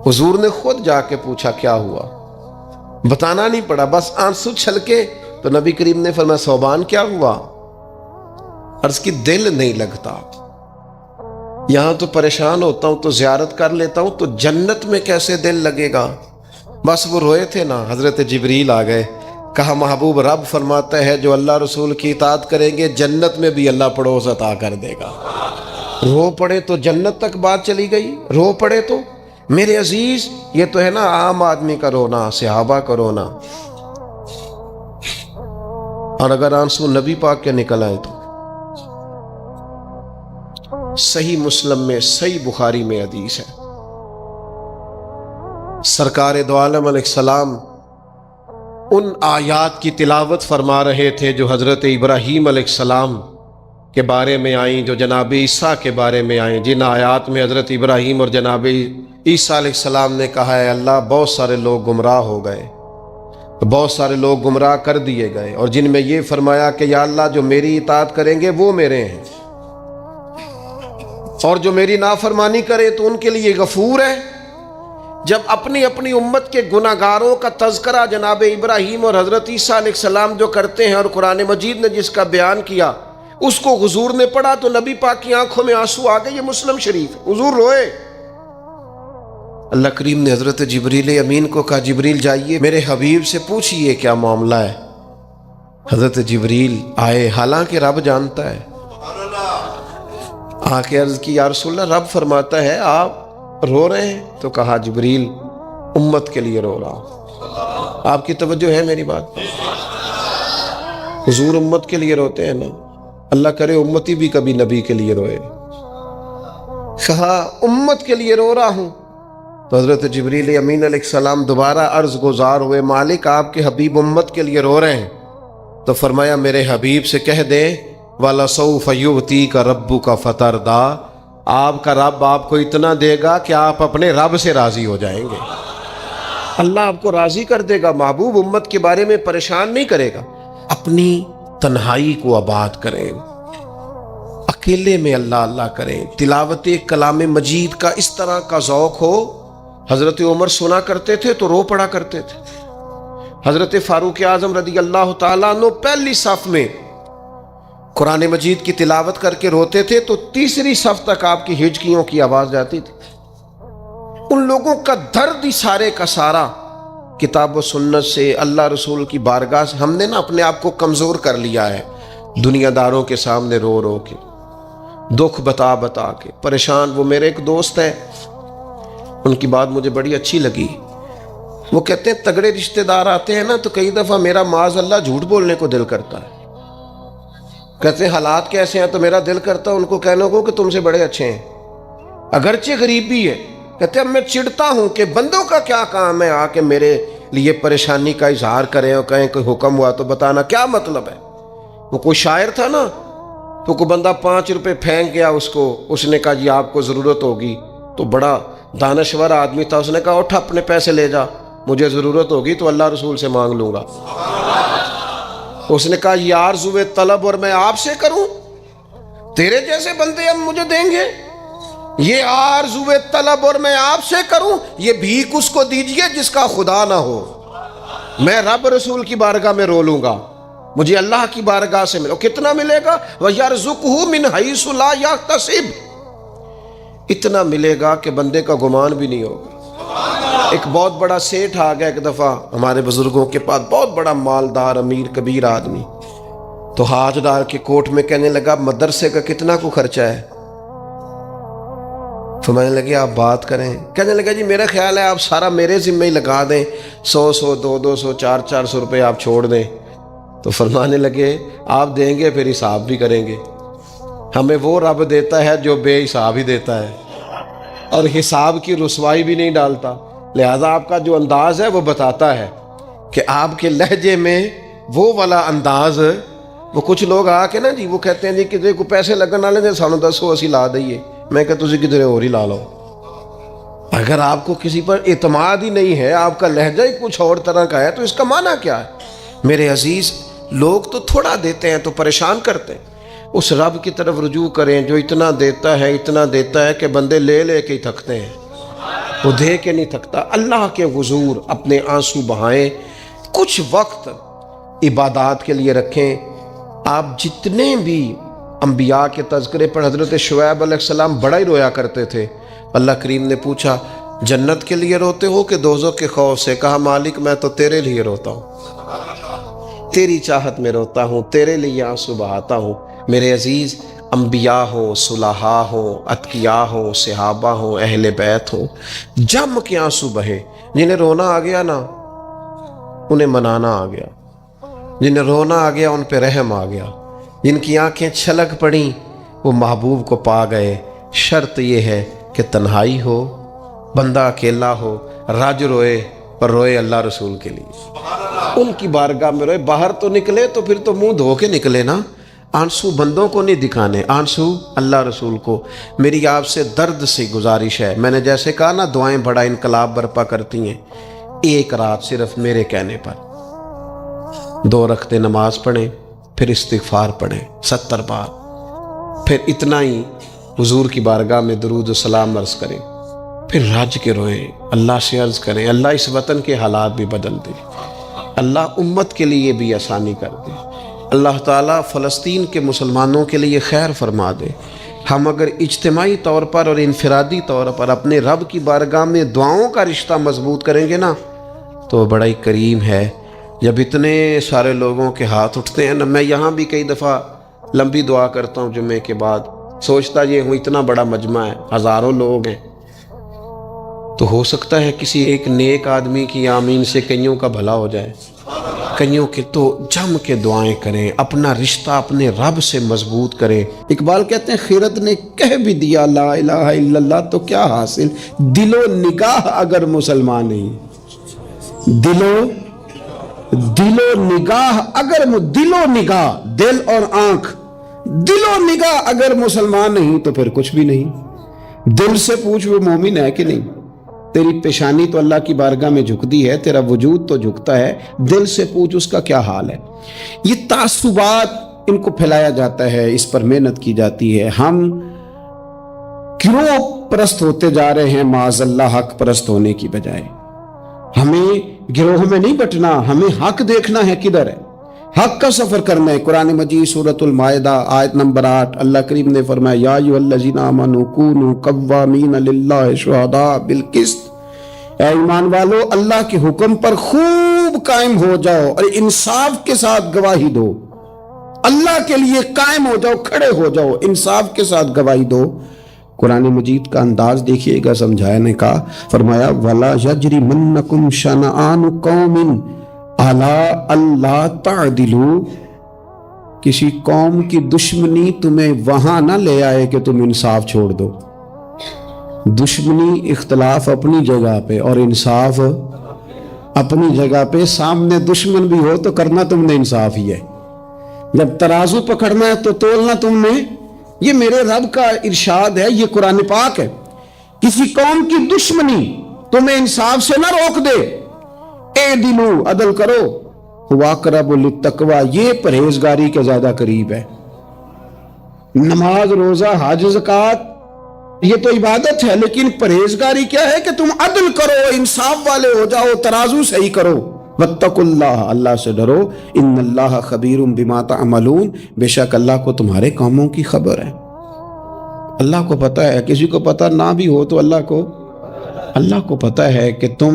حضور نے خود جا کے پوچھا کیا ہوا، بتانا نہیں پڑا، بس آنسو چھلکے. تو نبی کریم نے فرمایا ثوبان کیا ہوا؟ عرض کی دل نہیں لگتا، یہاں تو پریشان ہوتا ہوں تو زیارت کر لیتا ہوں تو جنت میں کیسے دل لگے گا. بس وہ روئے تھے نا، حضرت جبریل آ گئے، کہا محبوب رب فرماتا ہے جو اللہ رسول کی اطاعت کریں گے جنت میں بھی اللہ پڑوس عطا کر دے گا. رو پڑے تو جنت تک بات چلی گئی، رو پڑے تو. میرے عزیز یہ تو ہے نا عام آدمی کا رونا، صحابہ کا رونا. اور اگر آنسو نبی پاک کے نکل آئے تو صحیح مسلم میں، صحیح بخاری میں حدیث ہے، سرکار دو عالم علیہ السلام ان آیات کی تلاوت فرما رہے تھے جو حضرت ابراہیم علیہ السلام کے بارے میں آئیں، جو جناب عیسیٰ کے بارے میں آئیں، جن آیات میں حضرت ابراہیم اور جناب عیسیٰ علیہ السلام نے کہا ہے اللہ بہت سارے لوگ گمراہ ہو گئے، بہت سارے لوگ گمراہ کر دیے گئے، اور جن میں یہ فرمایا کہ یا اللہ جو میری اطاعت کریں گے وہ میرے ہیں، اور جو میری نافرمانی کرے تو ان کے لیے غفور ہے. جب اپنی اپنی امت کے گناہگاروں کا تذکرہ جناب ابراہیم اور حضرت عیسیٰ علیہ السلام جو کرتے ہیں اور قرآن مجید نے جس کا بیان کیا اس کو حضور نے پڑھا تو نبی پاک کی آنکھوں میں آنسو آ گئے. یہ مسلم شریف ہے، حضور روئے. اللہ کریم نے حضرت جبریل امین کو کہا جبریل جائیے میرے حبیب سے پوچھئے کیا معاملہ ہے. حضرت جبریل آئے، حالانکہ رب جانتا ہے، آ کے عرض کی یا رسول اللہ رب فرماتا ہے آپ رو رہے ہیں، تو کہا جبریل امت کے لیے رو رہا ہوں. آپ کی توجہ ہے میری بات پر؟ حضور امت کے لیے روتے ہیں نا، اللہ کرے امتی بھی کبھی نبی کے لیے روئے. کہا امت کے لیے رو رہا ہوں. تو حضرت جبریل امین علیہ السلام دوبارہ عرض گزار ہوئے مالک آپ کے حبیب امت کے لیے رو رہے ہیں. تو فرمایا میرے حبیب سے کہہ دے وَلَسَوْفَ يُؤْتِيكَ رَبُّكَ فَتَرْضَىٰ، آپ کا رب آپ کو اتنا دے گا کہ آپ اپنے رب سے راضی ہو جائیں گے. اللہ آپ کو راضی کر دے گا. محبوب امت کے بارے میں پریشان نہیں کرے گا. اپنی تنہائی کو آباد کریں، اکیلے میں اللہ اللہ کریں، تلاوت کلام مجید کا اس طرح کا ذوق ہو۔ حضرت عمر سنا کرتے تھے تو رو پڑا کرتے تھے۔ حضرت فاروق اعظم رضی اللہ تعالیٰ عنہ پہلی صف میں قرآن مجید کی تلاوت کر کے روتے تھے تو تیسری صف تک آپ کی ہچکیوں کی آواز جاتی تھی۔ ان لوگوں کا درد ہی سارے کا سارا کتاب و سنت سے، اللہ رسول کی بارگاہ سے ہم نے نا اپنے آپ کو کمزور کر لیا ہے، دنیا داروں کے سامنے رو رو کے، دکھ بتا بتا کے پریشان۔ وہ میرے ایک دوست ہے، ان کی بات مجھے بڑی اچھی لگی۔ وہ کہتے ہیں تگڑے رشتہ دار آتے ہیں نا تو کئی دفعہ میرا معاذ اللہ جھوٹ بولنے کو دل کرتا ہے۔ کہتے ہیں حالات کیسے ہیں تو میرا دل کرتا ہے ان کو کہنے کو کہ تم سے بڑے اچھے ہیں، اگرچہ غریبی ہے۔ کہتے ہیں میں چڑھتا ہوں کہ بندوں کا کیا کام ہے آ کے میرے لیے پریشانی کا اظہار کریں اور کہیں کوئی حکم ہوا تو بتانا، کیا مطلب ہے؟ وہ کوئی شاعر تھا نا، تو کوئی بندہ 5 روپے پھینک گیا اس کو، اس نے کہا جی آپ کو ضرورت ہوگی، تو بڑا دانشور آدمی تھا، اس نے کہا اٹھ اپنے پیسے لے جا، مجھے ضرورت ہوگی تو اللہ رسول سے مانگ لوں گا۔ اس نے کہا یہ آرزوئے طلب اور میں آپ سے کروں، تیرے جیسے بندے ہم مجھے دیں گے؟ یہ آرزوئے طلب اور میں آپ سے کروں، یہ بھیک اس کو دیجئے جس کا خدا نہ ہو۔ میں رب رسول کی بارگاہ میں رو لوں گا، مجھے اللہ کی بارگاہ سے ملے۔ کتنا ملے گا؟ وَيَرْزُقْهُ مِنْ حَيْثُ لَا يَحْتَسِبُ، اتنا ملے گا کہ بندے کا گمان بھی نہیں ہوگا۔ ایک بہت بڑا سیٹھ آ گیا ایک دفعہ ہمارے بزرگوں کے پاس، بہت بڑا مالدار امیر کبیر آدمی، تو ہاتھ ڈال کے کوٹ میں کہنے لگا مدرسے کا کتنا کو خرچہ ہے؟ فرمانے لگے آپ بات کریں۔ کہنے لگا جی میرا خیال ہے آپ سارا میرے ذمہ ہی لگا دیں، 100 200 400 روپے آپ چھوڑ دیں۔ تو فرمانے لگے آپ دیں گے پھر حساب بھی کریں گے، ہمیں وہ رب دیتا ہے جو بے حساب ہی دیتا ہے اور حساب کی رسوائی بھی نہیں ڈالتا، لہذا آپ کا جو انداز ہے وہ بتاتا ہے کہ آپ کے لہجے میں وہ والا انداز۔ وہ کچھ لوگ آ کے نا جی وہ کہتے ہیں جی کسی کو پیسے لگن والے نے سانو دسو اسی لا دئیے، میں کہ تسی کدھر اور ہی لا لو۔ اگر آپ کو کسی پر اعتماد ہی نہیں ہے، آپ کا لہجہ ہی کچھ اور طرح کا ہے، تو اس کا معنی کیا ہے؟ میرے عزیز، لوگ تو تھوڑا دیتے ہیں تو پریشان کرتے ہیں، اس رب کی طرف رجوع کریں جو اتنا دیتا ہے کہ بندے لے لے کے ہی تھکتے ہیں، وہ دے کے نہیں تھکتا۔ اللہ کے حضور اپنے آنسو بہائیں، کچھ وقت عبادات کے لیے رکھیں۔ آپ جتنے بھی انبیاء کے تذکرے پر، حضرت شعیب علیہ السلام بڑا ہی رویا کرتے تھے۔ اللہ کریم نے پوچھا جنت کے لیے روتے ہو کہ دوزخ کے خوف سے؟ کہا مالک میں تو تیرے لیے روتا ہوں، تیری چاہت میں روتا ہوں، تیرے لیے آنسو بہاتا ہوں۔ میرے عزیز، انبیاء ہوں، صلحاء ہوں، اتقیاء ہوں، صحابہ ہوں، اہل بیت ہوں، جم کے آنسو بہے۔ جنہیں رونا آ گیا نا انہیں منانا آ گیا، جنہیں رونا آ گیا ان پہ رحم آ گیا، جن کی آنکھیں چھلک پڑیں وہ محبوب کو پا گئے۔ شرط یہ ہے کہ تنہائی ہو، بندہ اکیلا ہو، رج روئے پر روئے اللہ رسول کے لیے، ان کی بارگاہ میں روئے۔ باہر تو نکلے تو پھر تو منہ دھو کے نکلے نا، آنسو بندوں کو نہیں دکھانے، آنسو اللہ رسول کو۔ میری آپ سے درد سے گزارش ہے، میں نے جیسے کہا نا دعائیں بڑا انقلاب برپا کرتی ہیں، ایک رات صرف میرے کہنے پر 2 رکعتیں نماز پڑھیں، پھر استغفار پڑھیں 70 بار، پھر اتنا ہی حضور کی بارگاہ میں درود و سلام عرض کریں، پھر رج کے روئیں، اللہ سے عرض کریں اللہ اس وطن کے حالات بھی بدل دے، اللہ امت کے لیے بھی آسانی کر دے، اللہ تعالیٰ فلسطین کے مسلمانوں کے لیے خیر فرما دے۔ ہم اگر اجتماعی طور پر اور انفرادی طور پر اپنے رب کی بارگاہ میں دعاؤں کا رشتہ مضبوط کریں گے نا تو بڑا ہی کریم ہے۔ جب اتنے سارے لوگوں کے ہاتھ اٹھتے ہیں نا، میں یہاں بھی کئی دفعہ لمبی دعا کرتا ہوں جمعے کے بعد، سوچتا یہ ہوں اتنا بڑا مجمع ہے، ہزاروں لوگ ہیں، تو ہو سکتا ہے کسی ایک نیک آدمی کی آمین سے کئیوں کا بھلا ہو جائے، کئیوں کے۔ تو جم کے دعائیں کریں، اپنا رشتہ اپنے رب سے مضبوط کریں۔ اقبال کہتے ہیں خیرت نے کہہ بھی دیا لا الہ الا اللہ تو کیا حاصل، دل و نگاہ اگر مسلمان نہیں، دل و نگاہ اگر دل و نگاہ، دل اور آنکھ، دل و نگاہ اگر مسلمان نہیں تو پھر کچھ بھی نہیں۔ دل سے پوچھ وہ مومن ہے کہ نہیں، تیری پیشانی تو اللہ کی بارگاہ میں جھکتی ہے، تیرا وجود تو جھکتا ہے، دل سے پوچھ اس کا کیا حال ہے۔ یہ تعصبات ان کو پھیلایا جاتا ہے، اس پر محنت کی جاتی ہے. ہم گروہ پرست ہوتے جا رہے ہیں معاذ اللہ حق پرست ہونے کی بجائے. ہمیں گروہ میں نہیں بٹنا، ہمیں حق دیکھنا ہے کدھر ہے، حق کا سفر کرنا ہے. قرآن مجید سورۃ المائدہ آیت نمبر 8 اللہ کریم نے فرمایا یا ایھا الذین آمنوا کونوا قوامین للہ شہداء بالقسط. اے ایمان والو اللہ کے حکم پر خوب قائم ہو جاؤ اور انصاف کے ساتھ گواہی دو. اللہ کے لیے قائم ہو جاؤ، کھڑے ہو جاؤ، انصاف کے ساتھ گواہی دو. قرآن مجید کا انداز دیکھیے گا سمجھانے کا. فرمایا وَلَا يَجْرِمَنَّكُمْ شَنَآنُ قَوْمٍ عَلَىٰ أَلَّا تَعْدِلُوا. کسی قوم کی دشمنی تمہیں وہاں نہ لے آئے کہ تم انصاف چھوڑ دو. دشمنی اختلاف اپنی جگہ پہ اور انصاف اپنی جگہ پہ. سامنے دشمن بھی ہو تو کرنا تم نے انصاف ہی ہے. جب ترازو پکڑنا ہے تو تولنا تم نے. یہ میرے رب کا ارشاد ہے، یہ قرآن پاک ہے. کسی قوم کی دشمنی تمہیں انصاف سے نہ روک دے. اعدلوا، عدل کرو. ہوا اقرب للتقویٰ، یہ پرہیزگاری کے زیادہ قریب ہے. نماز، روزہ، حج، زکوٰۃ یہ تو عبادت ہے، لیکن پرہیزگاری کیا ہے کہ تم عدل کرو، انصاف والے ہو جاؤ، ترازو صحیح کرو. واتقوا اللہ، اللہ سے ڈرو. ان اللہ خبیر بما تعملون، بے شک اللہ کو تمہارے کاموں کی خبر ہے. اللہ کو پتہ ہے. کسی کو پتہ نہ بھی ہو تو اللہ کو پتہ ہے کہ تم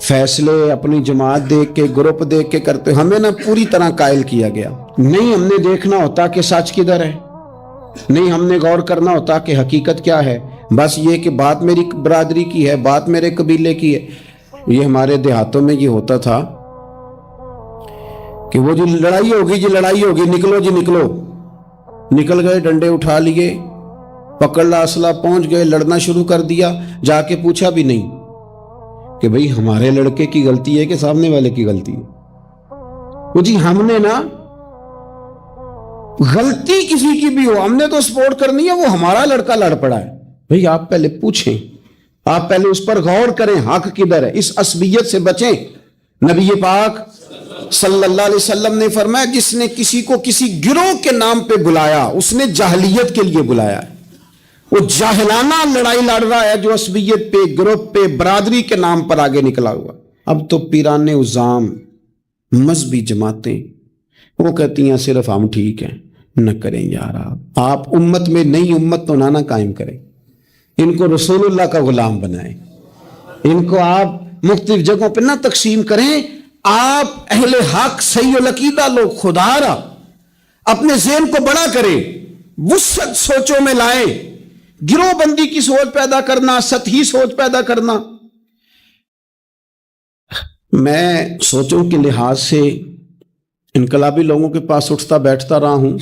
فیصلے اپنی جماعت دیکھ کے، گروپ دیکھ کے کرتے. ہمیں نہ پوری طرح قائل کیا گیا. نہیں ہم نے دیکھنا ہوتا کہ سچ کدھر ہے، نہیں ہم نے غور کرنا ہوتا کہ حقیقت کیا ہے. بس یہ کہ بات میری برادری کی ہے، بات میرے قبیلے کی ہے. یہ ہمارے دیہاتوں میں یہ ہوتا تھا کہ وہ جو لڑائی ہوگی نکلو جی نکلو. نکل گئے، ڈنڈے اٹھا لیے، پکڑ لا اسلحہ، پہنچ گئے، لڑنا شروع کر دیا. جا کے پوچھا بھی نہیں کہ بھئی ہمارے لڑکے کی غلطی ہے کہ سامنے والے کی غلطی ہے. وہ جی ہم نے نا غلطی کسی کی بھی ہو ہم نے تو سپورٹ کرنی ہے، وہ ہمارا لڑکا لڑ پڑا ہے. بھئی آپ پہلے پوچھیں، آپ پہلے اس پر غور کریں حق کدھر ہے. اس عصبیت سے بچیں. نبی پاک صلی اللہ علیہ وسلم نے فرمایا جس نے کسی کو کسی گروہ کے نام پہ بلایا اس نے جاہلیت کے لیے بلایا ہے. وہ جاہلانہ لڑائی لڑ رہا ہے جو عصبیت پہ، گروپ پہ، برادری کے نام پر آگے نکلا ہوا. اب تو پیران عظام، مذہبی جماعتیں وہ کہتی ہیں صرف ہم ٹھیک ہیں. نہ کریں یار، آپ امت میں نئی امت تو نہ قائم کریں. ان کو رسول اللہ کا غلام بنائیں. ان کو آپ مختلف جگہوں پہ نہ تقسیم کریں. آپ اہل حق صحیح العقیدہ لوگ، خدا را اپنے ذہن کو بڑا کریں، وسعت سوچوں میں لائیں. گروہ بندی کی سوچ پیدا کرنا، سطحی سوچ پیدا کرنا. میں سوچوں کے لحاظ سے انقلابی لوگوں کے پاس اٹھتا بیٹھتا رہا ہوں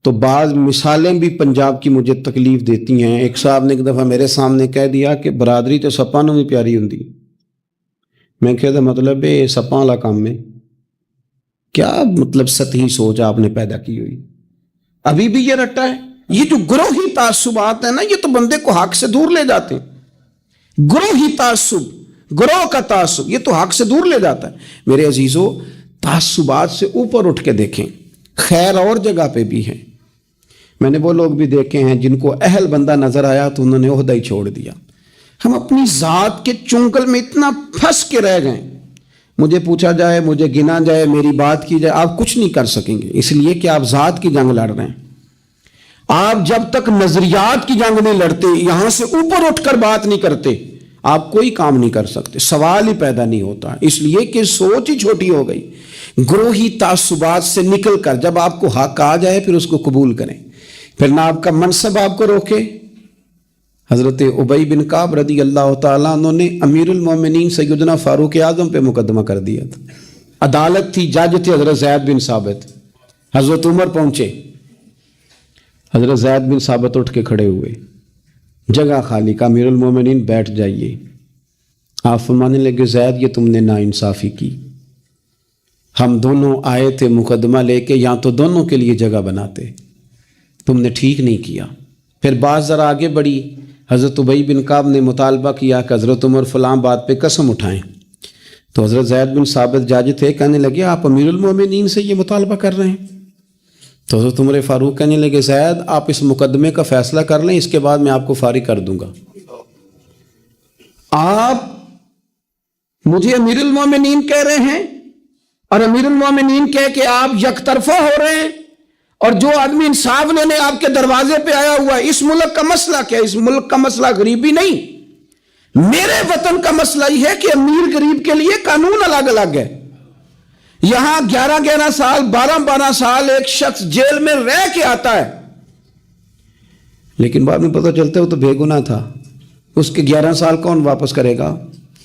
تو بعض مثالیں بھی پنجاب کی مجھے تکلیف دیتی ہیں. ایک صاحب نے ایک دفعہ میرے سامنے کہہ دیا کہ برادری تو سپاں نوں بھی پیاری ہوندی. میں کہتا مطلب یہ سپاں والا کام ہے کیا؟ مطلب سطحی سوچ آپ نے پیدا کی ہوئی. ابھی بھی یہ رٹا ہے. یہ جو گروہی تعصبات ہیں نا، یہ تو بندے کو حق سے دور لے جاتے ہیں. گروہی تعصب، گروہ کا تعصب یہ تو حق سے دور لے جاتا ہے. میرے عزیزو، تعصبات سے اوپر اٹھ کے دیکھیں. خیر اور جگہ پہ بھی ہیں. میں نے وہ لوگ بھی دیکھے ہیں جن کو اہل بندہ نظر آیا تو انہوں نے عہدہ ہی چھوڑ دیا. ہم اپنی ذات کے چنگل میں اتنا پھنس کے رہ گئے. مجھے پوچھا جائے، مجھے گنا جائے، میری بات کی جائے، آپ کچھ نہیں کر سکیں گے. اس لیے کہ آپ ذات کی جنگ لڑ رہے ہیں. آپ جب تک نظریات کی جنگ نہیں لڑتے، یہاں سے اوپر اٹھ کر بات نہیں کرتے، آپ کوئی کام نہیں کر سکتے. سوال ہی پیدا نہیں ہوتا، اس لیے کہ سوچ ہی چھوٹی ہو گئی. گروہی تعصبات سے نکل کر جب آپ کو حق آ جائے پھر اس کو قبول کریں. پھر نہ آپ کا منصب آپ کو روکے. حضرت ابی بن کعب رضی اللہ تعالیٰ عنہ نے امیر المومنین سیدنا فاروق اعظم پہ مقدمہ کر دیا تھا. عدالت تھی، جج تھے حضرت زید بن ثابت. حضرت عمر پہنچے، حضرت زید بن ثابت اٹھ کے کھڑے ہوئے، جگہ خالی کا، امیر المومنین بیٹھ جائیے. آپ فرمانے لگے زید یہ تم نے ناانصافی کی. ہم دونوں آئے تھے مقدمہ لے کے، یہاں تو دونوں کے لیے جگہ بناتے، تم نے ٹھیک نہیں کیا. پھر بات ذرا آگے بڑھی. حضرت ابی بن کعب نے مطالبہ کیا کہ حضرت عمر فلاں بات پہ قسم اٹھائیں. تو حضرت زید بن ثابت جاج تھے، کہنے لگے آپ امیر المومنین سے یہ مطالبہ کر رہے ہیں؟ تو حضرت عمر فاروق کہنے لگے زید آپ اس مقدمے کا فیصلہ کر لیں، اس کے بعد میں آپ کو فارغ کر دوں گا۔ آپ مجھے امیر المومنین کہہ رہے ہیں، اور امیر المومنین کہہ کے آپ یک طرفہ ہو رہے ہیں، اور جو آدمی انصاف لینے آپ کے دروازے پہ آیا ہوا ہے، اس ملک کا مسئلہ کیا ہے؟ اس ملک کا مسئلہ غریبی نہیں، میرے وطن کا مسئلہ یہ ہے کہ امیر غریب کے لیے قانون الگ الگ ہے۔ یہاں 11 سال 12 سال ایک شخص جیل میں رہ کے آتا ہے، لیکن بعد میں پتہ چلتا ہے وہ تو بے گناہ تھا، اس کے 11 سال کون واپس کرے گا؟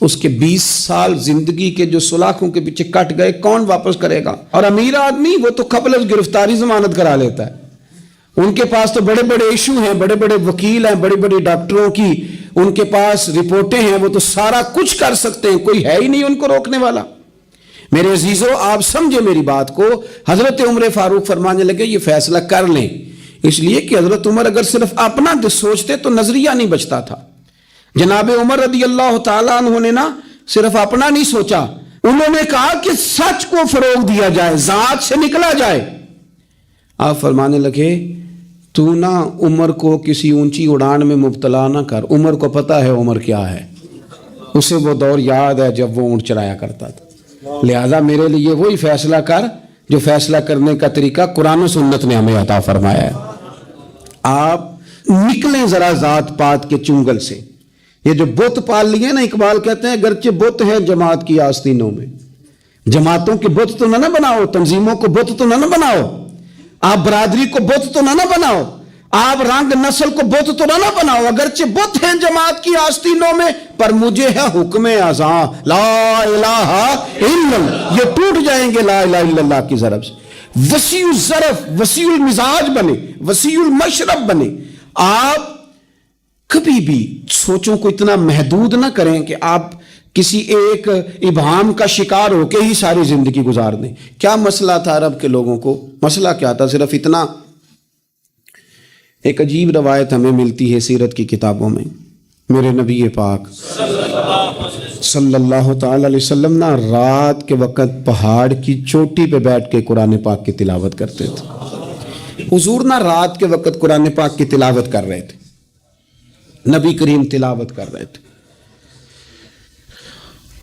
اس کے 20 سال زندگی کے جو سلاخوں کے پیچھے کٹ گئے کون واپس کرے گا؟ اور امیر آدمی وہ تو قبل از گرفتاری ضمانت کرا لیتا ہے، ان کے پاس تو بڑے بڑے ایشو ہیں، بڑے بڑے وکیل ہیں، بڑے بڑے ڈاکٹروں کی ان کے پاس رپورٹیں ہیں، وہ تو سارا کچھ کر سکتے ہیں، کوئی ہے ہی نہیں ان کو روکنے والا۔ میرے عزیزو آپ سمجھے میری بات کو، حضرت عمر فاروق فرمانے لگے یہ فیصلہ کر لیں، اس لیے کہ حضرت عمر اگر صرف اپنا سوچتے تو نظریہ نہیں بچتا تھا۔ جناب عمر رضی اللہ تعالیٰ عنہ نے نا صرف اپنا نہیں سوچا، انہوں نے کہا کہ سچ کو فروغ دیا جائے، ذات سے نکلا جائے۔ آپ فرمانے لگے تو نا عمر کو کسی اونچی اڑان میں مبتلا نہ کر، عمر کو پتا ہے عمر کیا ہے، اسے وہ دور یاد ہے جب وہ اونٹ چرایا کرتا تھا، لہذا میرے لیے وہی فیصلہ کر جو فیصلہ کرنے کا طریقہ قرآن و سنت نے ہمیں عطا فرمایا ہے۔ آپ نکلیں ذرا ذات پات کے چنگل سے، یہ جو بت پال لیے نا، اقبال کہتے ہیں اگرچہ بت ہے جماعت کی آستینوں میں، جماعتوں کے بت تو نہ بناؤ، تنظیموں کو بت تو نہ بناؤ، آپ برادری کو بت تو نہ بناؤ، آپ رنگ نسل کو بت تو نہ بناؤ، اگرچہ بت ہیں جماعت کی آستینوں میں، پر مجھے ہے حکم اذاں لا الہ الا اللہ، یہ ٹوٹ جائیں گے لا الہ الا اللہ کی ضرب سے۔ وسیع الظرف، وسیع المزاج بنے، وسیع المشرب بنے۔ آپ کبھی بھی سوچوں کو اتنا محدود نہ کریں کہ آپ کسی ایک ابہام کا شکار ہو کے ہی ساری زندگی گزار دیں۔ کیا مسئلہ تھا عرب کے لوگوں کو؟ مسئلہ کیا تھا؟ صرف اتنا، ایک عجیب روایت ہمیں ملتی ہے سیرت کی کتابوں میں، میرے نبی پاک صلی اللہ تعالی علیہ وسلم نا رات کے وقت پہاڑ کی چوٹی پہ بیٹھ کے قرآن پاک کی تلاوت کرتے تھے۔ حضور نا رات کے وقت قرآن پاک کی تلاوت کر رہے تھے، نبی کریم تلاوت کر رہے تھے،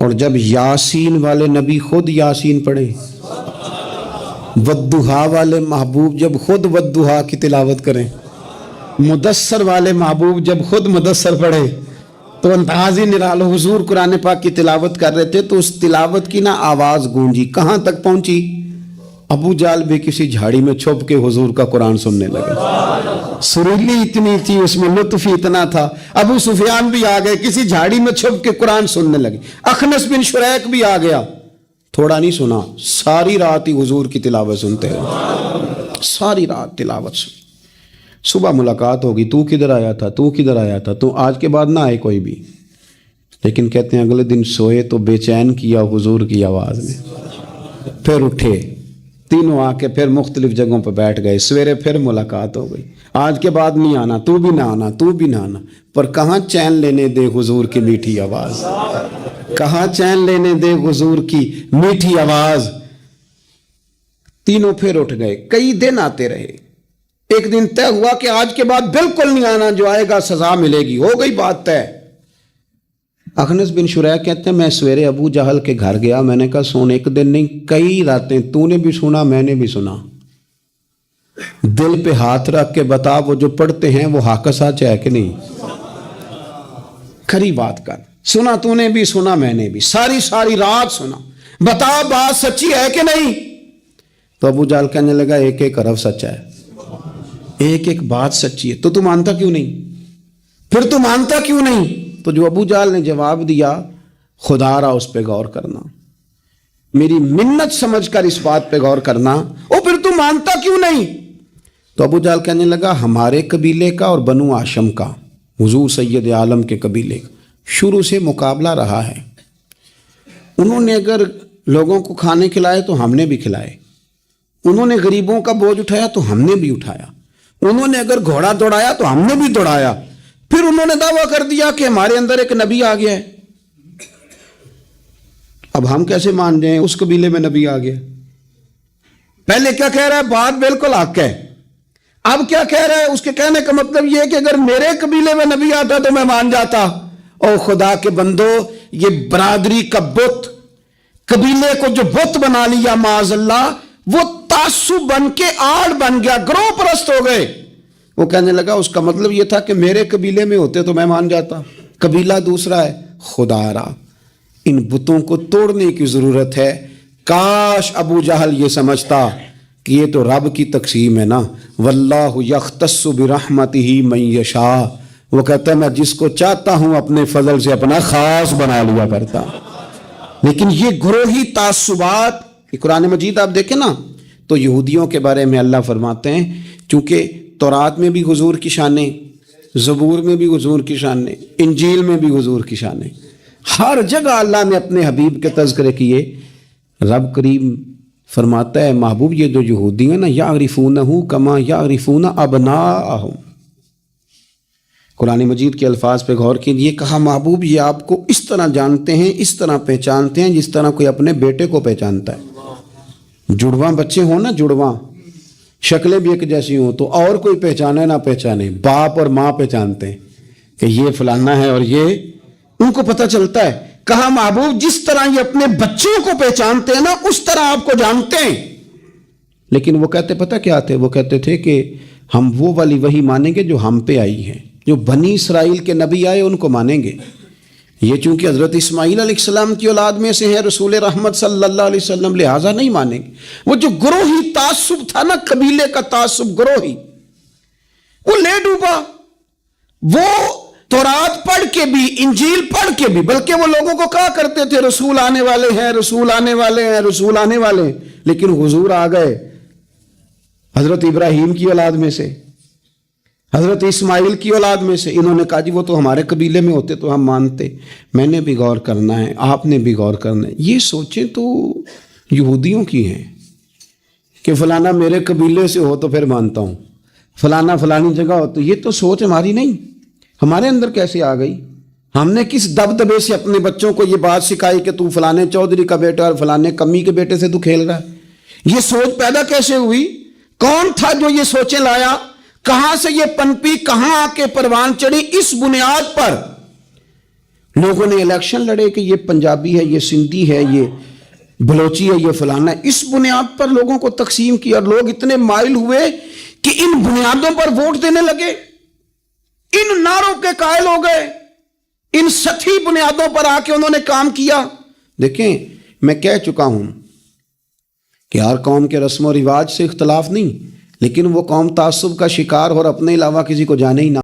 اور جب یاسین والے نبی خود یاسین پڑھے، والضحیٰ والے محبوب جب خود والضحیٰ کی تلاوت کریں، مدثر والے محبوب جب خود مدثر پڑھے، تو انداز ہی نرالو۔ حضور قرآن پاک کی تلاوت کر رہے تھے تو اس تلاوت کی نا آواز گونجی، کہاں تک پہنچی؟ ابو جال بھی کسی جھاڑی میں چھپ کے حضور کا قرآن سننے لگے، سریلی اتنی تھی اس میں، لطف اتنا تھا۔ ابو سفیان بھی آ گئے، کسی جھاڑی میں چھپ کے قرآن سننے لگے۔ اخنس بن شریک بھی آ گیا، تھوڑا نہیں سنا، ساری رات ہی حضور کی تلاوت سنتے رہے، ساری رات تلاوت سن۔ صبح ملاقات ہوگی، تو کدھر آیا تھا، تو کدھر آیا تھا، تو آج کے بعد نہ آئے کوئی بھی، لیکن کہتے ہیں اگلے دن سوئے تو بے چین کیا حضور کی آواز نے، پھر اٹھے، تینوں آ کے پھر مختلف جگہوں پہ بیٹھ گئے، سویرے پھر ملاقات ہو گئی، آج کے بعد نہیں آنا، تو بھی نہ آنا، تو بھی نہ آنا، پر کہاں چین لینے دے حضور کی میٹھی آواز، کہاں چین لینے دے حضور کی میٹھی آواز۔ تینوں پھر اٹھ گئے، کئی دن آتے رہے، ایک دن طے ہوا کہ آج کے بعد بالکل نہیں آنا، جو آئے گا سزا ملے گی، ہو گئی بات طے۔ اخنس بن شریک کہتے ہیں میں سویرے ابو جہل کے گھر گیا، میں نے کہا سن، ایک دن نہیں کئی راتیں تو نے بھی سنا میں نے بھی سنا، دل پہ ہاتھ رکھ کے بتا وہ جو پڑھتے ہیں وہ حق سچ ہے کہ نہیں، کھری بات کر، سنا تو نے بھی سنا میں نے بھی، ساری رات سنا، بتا بات سچی ہے کہ نہیں؟ تو ابو جہل کہنے لگا ایک ایک حرف سچا ہے، ایک ایک بات سچی ہے، تو تم مانتا کیوں نہیں؟ پھر تو مانتا کیوں نہیں؟ تو جو ابو جہل نے جواب دیا، خدا را اس پہ غور کرنا، میری منت سمجھ کر اس بات پہ غور کرنا، او پھر تو مانتا کیوں نہیں؟ تو ابو جہل کہنے لگا ہمارے قبیلے کا اور بنو ہاشم کا، حضور سید عالم کے قبیلے کا شروع سے مقابلہ رہا ہے، انہوں نے اگر لوگوں کو کھانے کھلائے تو ہم نے بھی کھلائے، انہوں نے غریبوں کا بوجھ اٹھایا تو ہم نے بھی اٹھایا، انہوں نے اگر گھوڑا دوڑایا تو ہم نے بھی دوڑایا، پھر انہوں نے دعویٰ کر دیا کہ ہمارے اندر ایک نبی آ گیا ہے، اب ہم کیسے مان جائیں اس قبیلے میں نبی آ گیا؟ پہلے کیا کہہ رہا ہے؟ بات بالکل حق ہے. اب کیا کہہ رہا ہے؟ اس کے کہنے کا مطلب یہ ہے کہ اگر میرے قبیلے میں نبی آتا تو میں مان جاتا. او خدا کے بندو، یہ برادری کا بت، قبیلے کو جو بت بنا لیا معاذ اللہ، وہ تعصب بن کے آڑ بن گیا، گروہ پرست ہو گئے. وہ کہنے لگا اس کا مطلب یہ تھا کہ میرے قبیلے میں ہوتے تو میں مان جاتا. قبیلہ دوسرا ہے. خدا را، ان بتوں کو توڑنے کی ضرورت ہے. کاش ابو جہل یہ سمجھتا کہ یہ تو رب کی تقسیم ہے نا، واللہ یختص برحمتہ من یشاء. وہ کہتا ہے میں جس کو چاہتا ہوں اپنے فضل سے اپنا خاص بنا لیا کرتا. لیکن یہ گروہی تعصبات، قرآن مجید آپ دیکھیں نا تو یہودیوں کے بارے میں اللہ فرماتے ہیں چونکہ تورات میں بھی حضور کی شانیں، زبور میں بھی حضور کی شانیں، انجیل میں بھی حضور کی شانیں، ہر جگہ اللہ نے اپنے حبیب کے تذکرے کیے. رب کریم فرماتا ہے محبوب یہ جو یہودی ہیں نا، یعرفونہ کما یعرفون ابناءہم. قرآن مجید کے الفاظ پہ غور کیجیے. کہا محبوب یہ آپ کو اس طرح جانتے ہیں، اس طرح پہچانتے ہیں جس طرح کوئی اپنے بیٹے کو پہچانتا ہے. جڑواں بچے ہوں نا، جڑواں شکلیں بھی ایک جیسی ہوں تو اور کوئی پہچانے نہ پہچانے، باپ اور ماں پہچانتے ہیں کہ یہ فلانا ہے، اور یہ ان کو پتہ چلتا ہے. کہا محبوب جس طرح یہ اپنے بچوں کو پہچانتے ہیں نا، اس طرح آپ کو جانتے ہیں. لیکن وہ کہتے پتہ کیا تھے؟ وہ کہتے تھے کہ ہم وہ والی وحی مانیں گے جو ہم پہ آئی ہے، جو بنی اسرائیل کے نبی آئے ان کو مانیں گے. یہ چونکہ حضرت اسماعیل علیہ السلام کی اولاد میں سے ہے رسول رحمت صلی اللہ علیہ وسلم، لہٰذا نہیں مانیں گے. وہ جو گروہی تعصب تھا نا، قبیلے کا تعصب گروہی، وہ لے ڈوبا. وہ تورات پڑھ کے بھی، انجیل پڑھ کے بھی، بلکہ وہ لوگوں کو کہا کرتے تھے رسول آنے والے ہیں، رسول آنے والے ہیں، رسول آنے والے ہیں. لیکن حضور آ گئے حضرت ابراہیم کی اولاد میں سے، حضرت اسماعیل کی اولاد میں سے. انہوں نے کہا جی وہ تو ہمارے قبیلے میں ہوتے تو ہم مانتے. میں نے بھی غور کرنا ہے، آپ نے بھی غور کرنا ہے. یہ سوچیں تو یہودیوں کی ہیں کہ فلانا میرے قبیلے سے ہو تو پھر مانتا ہوں، فلانا فلانی جگہ ہو تو. یہ تو سوچ ہماری نہیں، ہمارے اندر کیسے آ گئی؟ ہم نے کس دبدبے سے اپنے بچوں کو یہ بات سکھائی کہ تو فلانے چودھری کا بیٹا اور فلانے کمی کے بیٹے سے تو کھیل رہا ہے؟ یہ سوچ پیدا کیسے ہوئی؟ کون تھا جو یہ سوچیں لایا؟ کہاں سے یہ پنپی، کہاں آ کے پروان چڑھی؟ اس بنیاد پر لوگوں نے الیکشن لڑے کہ یہ پنجابی ہے، یہ سندھی ہے، یہ بلوچی ہے، یہ فلانا ہے. اس بنیاد پر لوگوں کو تقسیم کیا، اور لوگ اتنے مائل ہوئے کہ ان بنیادوں پر ووٹ دینے لگے، ان نعروں کے قائل ہو گئے، ان سطحی بنیادوں پر آ کے انہوں نے کام کیا. دیکھیں میں کہہ چکا ہوں کہ ہر قوم کے رسم و رواج سے اختلاف نہیں، لیکن وہ قوم تعصب کا شکار اور اپنے علاوہ کسی کو جانے ہی نہ.